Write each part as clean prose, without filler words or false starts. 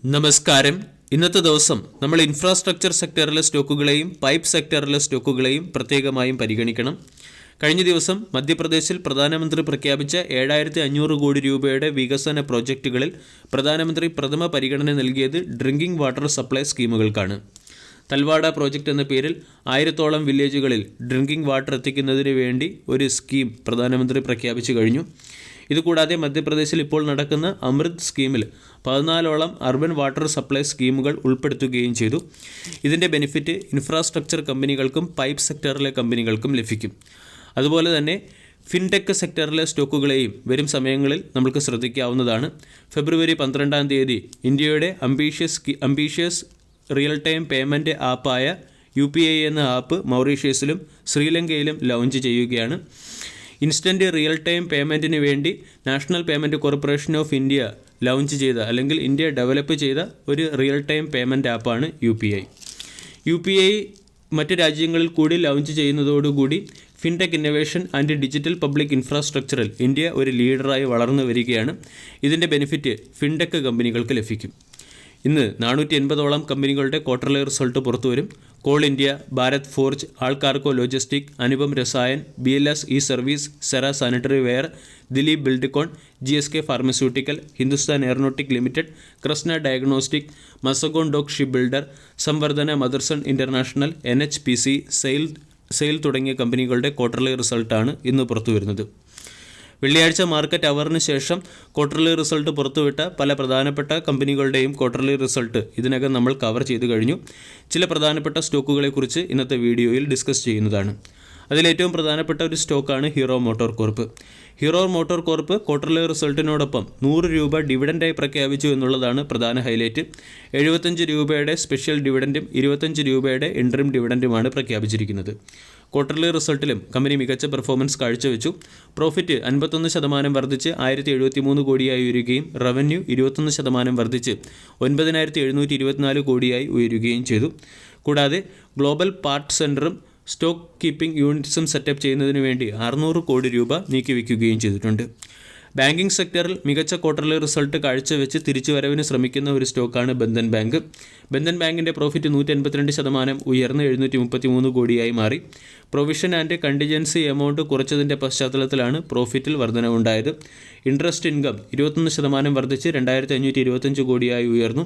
നമസ്കാരം. ഇന്നത്തെ ദിവസം നമ്മൾ ഇൻഫ്രാസ്ട്രക്ചർ സെക്ടറിലെ സ്റ്റോക്കുകളെയും പൈപ്പ് സെക്ടറിലെ സ്റ്റോക്കുകളെയും പ്രത്യേകമായും പരിഗണിക്കണം. കഴിഞ്ഞ ദിവസം മധ്യപ്രദേശിൽ പ്രധാനമന്ത്രി പ്രഖ്യാപിച്ച 7500 കോടി രൂപയുടെ വികസന പ്രോജക്റ്റുകളിൽ പ്രധാനമന്ത്രി പ്രഥമ പരിഗണന നൽകിയത് ഡ്രിങ്കിംഗ് വാട്ടർ സപ്ലൈ സ്കീമുകൾക്കാണ്. തൽവാഡ പ്രോജക്റ്റ് എന്ന പേരിൽ 1000ഓളം വില്ലേജുകളിൽ ഡ്രിങ്കിംഗ് വാട്ടർ എത്തിക്കുന്നതിന് വേണ്ടി ഒരു സ്കീം പ്രധാനമന്ത്രി പ്രഖ്യാപിച്ചു കഴിഞ്ഞു. ഇതുകൂടാതെ മധ്യപ്രദേശിൽ ഇപ്പോൾ നടക്കുന്ന അമൃത് സ്കീമിൽ 14ഓളം അർബൻ വാട്ടർ സപ്ലൈ സ്കീമുകൾ ഉൾപ്പെടുത്തുകയും ചെയ്തു. ഇതിൻ്റെ ബെനിഫിറ്റ് ഇൻഫ്രാസ്ട്രക്ചർ കമ്പനികൾക്കും പൈപ്പ് സെക്ടറിലെ കമ്പനികൾക്കും ലഭിക്കും. അതുപോലെ തന്നെ ഫിൻടെക് സെക്ടറിലെ സ്റ്റോക്കുകളെയും വരും സമയങ്ങളിൽ നമുക്ക് ശ്രദ്ധിക്കാവുന്നതാണ്. ഫെബ്രുവരി 12 ഇന്ത്യയുടെ അംബീഷ്യസ് റിയൽ ടൈം പേയ്മെൻറ്റ് ആപ്പായ UPI എന്ന ആപ്പ് മൗറീഷ്യസിലും ശ്രീലങ്കയിലും ലോഞ്ച് ചെയ്യുകയാണ്. ഇൻസ്റ്റൻറ്റ് റിയൽ ടൈം പേയ്മെൻറ്റിന് വേണ്ടി National Payment Corporation of India launch ചെയ്ത അല്ലെങ്കിൽ ഇന്ത്യ ഡെവലപ്പ് ചെയ്ത ഒരു റിയൽ ടൈം പേയ്മെൻറ്റ് ആപ്പാണ് UPI. മറ്റ് രാജ്യങ്ങളിൽ കൂടി ലോഞ്ച് ചെയ്യുന്നതോടുകൂടി fintech innovation and digital public ഇൻഫ്രാസ്ട്രക്ചറിൽ ഇന്ത്യ ഒരു ലീഡറായി വളർന്നു വരികയാണ്. ഇതിൻ്റെ ബെനിഫിറ്റ് ഫിൻടെക് കമ്പനികൾക്ക് ലഭിക്കും. ഇന്ന് 480ഓളം കമ്പനികളുടെ ക്വാർട്ടർലി റിസൾട്ട് പുറത്തുവരും. Coal India, Bharat Forge, Allcargo logistic, Anupam Rasayan, BLS E service, Cera sanitary ware, Dilip Buildcon, GSK pharmaceutical, Hindustan aeronautic limited, Krsnaa diagnostic, Mazagon dock ship builder, Samvardhana Motherson international, NHPC, SAIL തുടങ്ങിയ കമ്പനികളുടെ ക്വാർട്ടർലി റിസൾട്ടാണ് ഇന്ന് പുറത്തുവരുന്നത്. വെള്ളിയാഴ്ച മാർക്കറ്റ് അവറിന് ശേഷം ക്വാർട്ടർലി റിസൾട്ട് പുറത്തുവിട്ട പല പ്രധാനപ്പെട്ട കമ്പനികളുടെയും ക്വാർട്ടർലി റിസൾട്ട് ഇതിനകം നമ്മൾ കവർ ചെയ്തു കഴിഞ്ഞു. ചില പ്രധാനപ്പെട്ട സ്റ്റോക്കുകളെക്കുറിച്ച് ഇന്നത്തെ വീഡിയോയിൽ ഡിസ്കസ് ചെയ്യുന്നതാണ്. അതിലേറ്റവും പ്രധാനപ്പെട്ട ഒരു സ്റ്റോക്കാണ് Hero Motor Corp. Hero Motor Corp quarterly റിസൾട്ടിനോടൊപ്പം 100 രൂപ ഡിവിഡൻഡായി പ്രഖ്യാപിച്ചു എന്നുള്ളതാണ് പ്രധാന ഹൈലൈറ്റ്. 75 രൂപയുടെ സ്പെഷ്യൽ ഡിവിഡൻഡും 25 രൂപയുടെ ഇൻട്രിം ഡിവിഡൻഡുമാണ് പ്രഖ്യാപിച്ചിരിക്കുന്നത്. ക്വാർട്ടർലി റിസൾട്ടിലും കമ്പനി മികച്ച പെർഫോമൻസ് കാഴ്ചവെച്ചു. പ്രോഫിറ്റ് 51% വർദ്ധിച്ച് 1073 കോടിയായി ഉയരുകയും റവന്യൂ 21% വർദ്ധിച്ച് 9724 കോടിയായി ഉയരുകയും ചെയ്തു. കൂടാതെ ഗ്ലോബൽ പാർട്ട് സെൻറ്ററും സ്റ്റോക്ക് കീപ്പിംഗ് യൂണിറ്റ്സും സെറ്റപ്പ് ചെയ്യുന്നതിന് വേണ്ടി 600 കോടി രൂപ നീക്കിവെക്കുകയും ചെയ്തിട്ടുണ്ട്. ബാങ്കിംഗ് സെക്ടറിൽ മികച്ച ക്വാർട്ടർലി റിസൾട്ട് കാഴ്ചവെച്ച് തിരിച്ചുവരവിന് ശ്രമിക്കുന്ന ഒരു സ്റ്റോക്കാണ് ബന്ധൻ ബാങ്ക്. ബന്ധൻ ബാങ്കിൻ്റെ പ്രോഫിറ്റ് 182% ഉയർന്ന് 733 കോടിയായി മാറി. പ്രൊവിഷൻ ആൻഡ് കണ്ടിജൻസി എമൗണ്ട് കുറച്ചതിൻ്റെ പശ്ചാത്തലത്തിലാണ് പ്രോഫിറ്റിൽ വർധനവുണ്ടായത്. ഇൻട്രസ്റ്റ് ഇൻകം 21% വർദ്ധിച്ച് 2525 കോടിയായി ഉയർന്നു.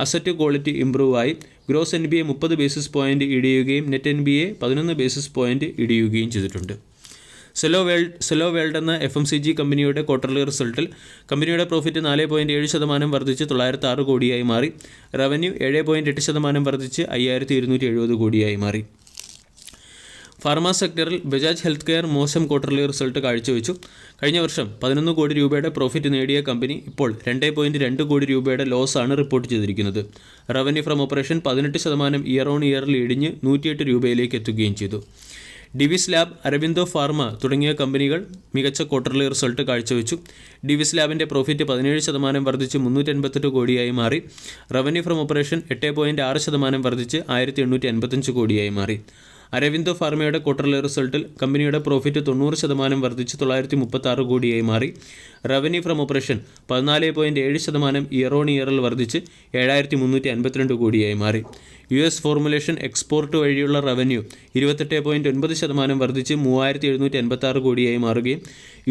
അസറ്റ് ക്വാളിറ്റി ഇംപ്രൂവ് ആയി. ഗ്രോസ് NPA 30 ബേസിസ് പോയിൻറ്റ് ഇടിയുകയും നെറ്റ് NPA 11 ബേസിസ് പോയിൻറ്റ് ഇടിയുകയും ചെയ്തിട്ടുണ്ട്. സെലോ വേൾഡ് എന്ന FMCG കമ്പനിയുടെ ക്വാർട്ടർലി റിസൾട്ടിൽ കമ്പനിയുടെ പ്രോഫിറ്റ് 4.7% വർദ്ധിച്ച് 906 കോടിയായി മാറി. റവന്യൂ 7.8% വർദ്ധിച്ച് 5270 കോടിയായി മാറി. ഫാർമ സെക്ടറിൽ ബജാജ് ഹെൽത്ത് കെയർ മോശം ക്വാർട്ടർലി റിസൾട്ട് കാഴ്ചവെച്ചു. കഴിഞ്ഞ വർഷം 11 കോടി രൂപയുടെ പ്രോഫിറ്റ് നേടിയ കമ്പനി ഇപ്പോൾ 2.2 കോടി രൂപയുടെ ലോസാണ് റിപ്പോർട്ട് ചെയ്തിരിക്കുന്നത്. Revenue from operation 18% year on ഇയറിൽ ഇടിഞ്ഞ് 108 രൂപയിലേക്ക് എത്തുകയും ചെയ്തു. ഡിവിസ് ലാബ്, അരബിന്ദോ ഫാർമ തുടങ്ങിയ കമ്പനികൾ മികച്ച ക്വാർട്ടർലി റിസൾട്ട് കാഴ്ചവെച്ചു. ഡിവിസ് ലാബിൻ്റെ പ്രോഫിറ്റ് 17% വർദ്ധിച്ച് 388 കോടിയായി മാറി. റവന്യൂ ഫ്രം ഓപ്പറേഷൻ 8.6% വർദ്ധിച്ച് 1855 കോടിയായി മാറി. അരവിന്ദോ ഫാർമയുടെ ക്വാർട്ടർലി റിസൾട്ടിൽ കമ്പനിയുടെ പ്രോഫിറ്റ് 90% വർദ്ധിച്ച് 936 കോടിയായി മാറി. Revenue from operation 14.7% year on ഇയറിൽ വർദ്ധിച്ച് 7352 കോടിയായി മാറി. US ഫോർമുലേഷൻ എക്സ്പോർട്ട് വഴിയുള്ള റവന്യൂ 28.9% വർദ്ധിച്ച് 3786 കോടിയായി മാറുകയും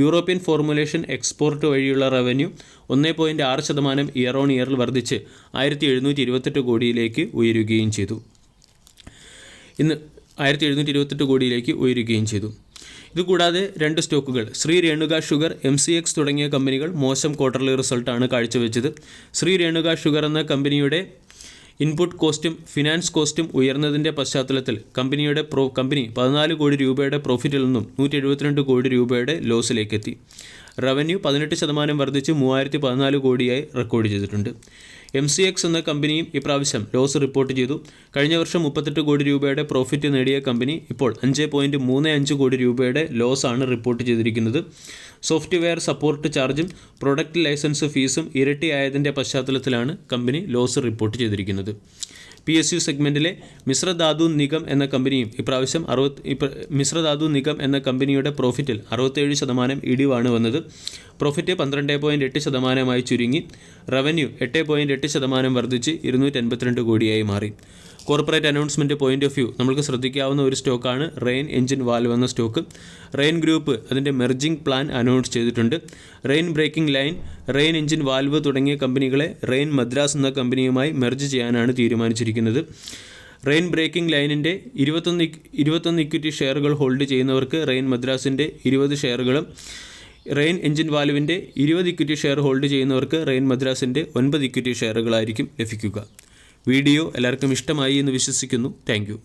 യൂറോപ്യൻ ഫോർമുലേഷൻ എക്സ്പോർട്ട് വഴിയുള്ള റവന്യൂ 1.6% ഇയർ ഓൺ ഇയറിൽ വർദ്ധിച്ച് 1728 കോടിയിലേക്ക് ഉയരുകയും ചെയ്തു. 1728 കോടിയിലേക്ക് ഉയരുകയും ചെയ്തു. ഇതുകൂടാതെ 2 സ്റ്റോക്കുകൾ ശ്രീ രേണുക ഷുഗർ, MCX തുടങ്ങിയ കമ്പനികൾ മോശം ക്വാർട്ടർലി റിസൾട്ടാണ് കാഴ്ചവെച്ചത്. ശ്രീ രേണുക ഷുഗർ എന്ന കമ്പനിയുടെ ഇൻപുട്ട് കോസ്റ്റും ഫിനാൻസ് കോസ്റ്റും ഉയർന്നതിൻ്റെ പശ്ചാത്തലത്തിൽ കമ്പനി 14 കോടി രൂപയുടെ പ്രോഫിറ്റിൽ നിന്നും 172 കോടി രൂപയുടെ ലോസിലേക്കെത്തി. റവന്യൂ 18% വർദ്ധിച്ച് 3014 കോടിയായി റെക്കോർഡ് ചെയ്തിട്ടുണ്ട്. MCX എന്ന കമ്പനിയും ഇപ്രാവശ്യം ലോസ് റിപ്പോർട്ട് ചെയ്തു. കഴിഞ്ഞ വർഷം 38 കോടി രൂപയുടെ പ്രോഫിറ്റ് നേടിയ കമ്പനി ഇപ്പോൾ 5.35 കോടി രൂപയുടെ ലോസാണ് റിപ്പോർട്ട് ചെയ്തിരിക്കുന്നത്. സോഫ്റ്റ്വെയർ സപ്പോർട്ട് ചാർജും പ്രൊഡക്റ്റ് ലൈസൻസ് ഫീസും ഇരട്ടിയായതിൻ്റെ പശ്ചാത്തലത്തിലാണ് കമ്പനി ലോസ് റിപ്പോർട്ട് ചെയ്തിരിക്കുന്നത്. PSU സെഗ്മെൻറ്റിലെ മിശ്രധാതു നിഗം എന്ന കമ്പനിയും ഇപ്രാവശ്യം മിശ്രധാതു നിഗം എന്ന കമ്പനിയുടെ പ്രോഫിറ്റിൽ 67% ഇടിവാണ് വന്നത്. പ്രോഫിറ്റ് 12.8% ചുരുങ്ങി. റവന്യൂ 8.8% വർദ്ധിച്ച് 252 കോടിയായി മാറി. Corporate announcement point of view നമുക്ക് ശ്രദ്ധിക്കാവുന്ന ഒരു സ്റ്റോക്കാണ് റെയിൻ എഞ്ചിൻ വാൽവ് എന്ന സ്റ്റോക്ക്. റെയിൻ ഗ്രൂപ്പ് അതിൻ്റെ മെർജിംഗ് പ്ലാൻ അനൗൺസ് ചെയ്തിട്ടുണ്ട്. Rane braking line, Rane engine valve തുടങ്ങിയ കമ്പനികളെ റെയിൻ മദ്രാസ് എന്ന കമ്പനിയുമായി മെർജ് ചെയ്യാനാണ് തീരുമാനിച്ചിരിക്കുന്നത്. റെയിൻ ബ്രേക്കിംഗ് ലൈനിൻ്റെ 21 ഇക്വിറ്റി ഷെയറുകൾ ഹോൾഡ് ചെയ്യുന്നവർക്ക് റെയിൻ മദ്രാസിൻ്റെ 20 ഷെയറുകളും, റെയിൻ എഞ്ചിൻ വാൽവിൻ്റെ 20 ഇക്വിറ്റി ഷെയർ ഹോൾഡ് ചെയ്യുന്നവർക്ക് റെയിൻ മദ്രാസിൻ്റെ 9 ഇക്വിറ്റി ഷെയറുകളായിരിക്കും ലഭിക്കുക. വീഡിയോ എല്ലാവർക്കും ഇഷ്ടമായി എന്ന് വിശ്വസിക്കുന്നു. Thank U.